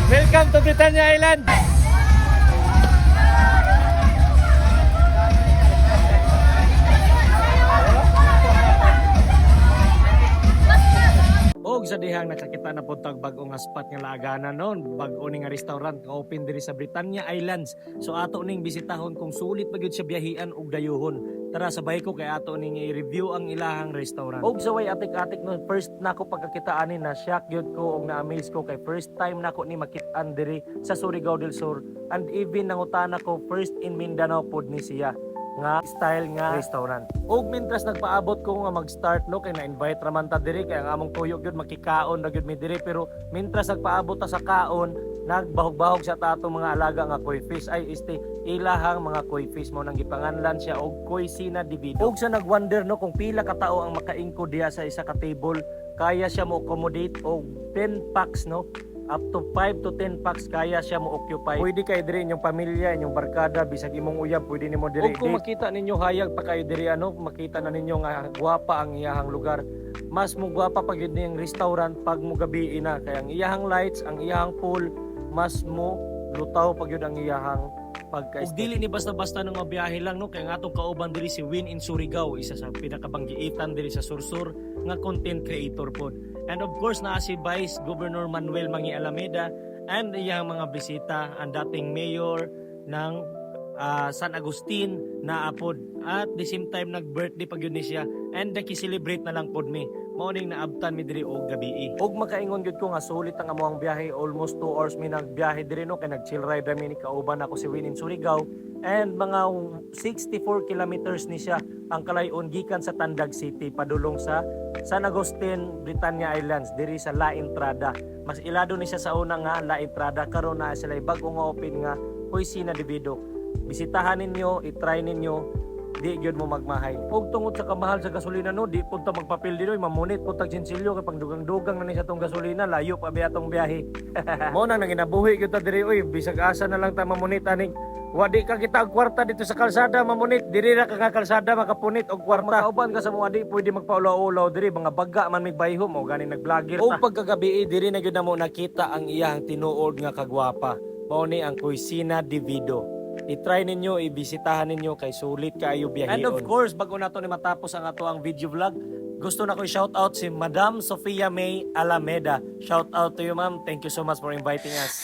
Welcome to Britannia Island. Og sa dihang nakakita na po tag bag-o nga spot nga laaganan noon, bag-o ni nga restaurant nga open diri sa Britannia Islands. So ato ning bisitahon kung sulit pa gyud siya biyahian og dayuhon. Tara sabay ko kay ato ning i-review ang ilahang restaurant. Og sa way atik-atik no, first nako pagkakitaan na shock gyud ko og na-amaze ko kay first time nako ni makit-an diri sa Surigao del Sur, and even nangutana ko first in Mindanao pod ni siya nga style nga restaurant. Og mintras nagpaabot ko nga mag-start no kay na-invite raman ta diri kay ang among tuyo gyud makikaon ra gyud mi diri, pero mintras nagpaabot ta sa kaon nagbahog-bahog sa tato mga alaga nga koi fish ay ilahang mga koi fish mo nang gipanganlan siya og Cuisina Divido. Og sa nagwonder no kung pila ka tawo ang makaingko diha sa isa ka table, kaya siya mo accommodate og 10 packs no. Up to 5 to 10 packs kaya siya mo occupy. Pwede kayo diri inyong pamilya, inyong barkada, bisag imong uyab, pwede nimo diri. Kung makita ninyo hayag pa kayo diri makita na ninyo nga gwapa ang iyahang lugar. Mas mo gwapa pag yun niyang restaurant pag mo gabi na. Kaya ang iyahang lights, ang iyahang pool, mas mo lutaw pag yun ang iyahang pagka-stay. Dili ni basta-basta nang mabiyahe lang no, kaya nga atong kauban diri si Win in Surigao, isa sa pinakabanggiitan diri sa Sursur nga content creator pod. And of course naa si Vice Governor Manuel Mangi Alameda and iyang mga bisita ang dating mayor ng San Agustin na apod. At the same time nag-birthday pag yun ni siya and naki-celebrate na lang pod mi. Morning na abtan mi diri og gabi. Og makaingon gyud ko nga sulit ang amuang biyahe, almost 2 hours mi nagbiyahe diri no kay nag-chill ride mi ni kauban ako si Win in Surigao, and mga 64 kilometers ni siya ang kalayon gikan sa Tandag City padulong sa San Agustin, Britannia Islands diri sa La Entrada. Mas ilado ni siya sa una nga La Entrada, karon na sila bag-o nga open nga Cuisina Divido. Bisitahan ninyo, i-try ninyo, di gyud mo magmahay. Og tungod sa kamahal sa gasolina no, di punta magpapil dinoy, mamunit po tag sinsilyo kay pangdugang-dugang na ni sa tong gasolina, layo pa biya tong biyahe. Mo nang nanginabuhi gyud ta diri oy, bisag asa na lang ta mamunit aning wadi ka kita og kwarta dito sa kalsada mamunit, diri ra ka nga kalsada makapunit og kwarta. Makauban ka sa mga di pwede magpaulaw-ulaw diri, mga baga man mig bayhom o gani nag-vlogger ta. Og pagkagabi diri na gyud na mo nakita ang iyang tinuod nga kagwapa. Mao ni ang Cuisina Divido. I-try ninyo, ibisitahan ninyo kay sulit kaayo biyahe. And of course, bago nato ni matapos ang ato ang video vlog, gusto na ko i-shout out si Madam Sofia May Alameda. Shout out to you ma'am. Thank you so much for inviting us.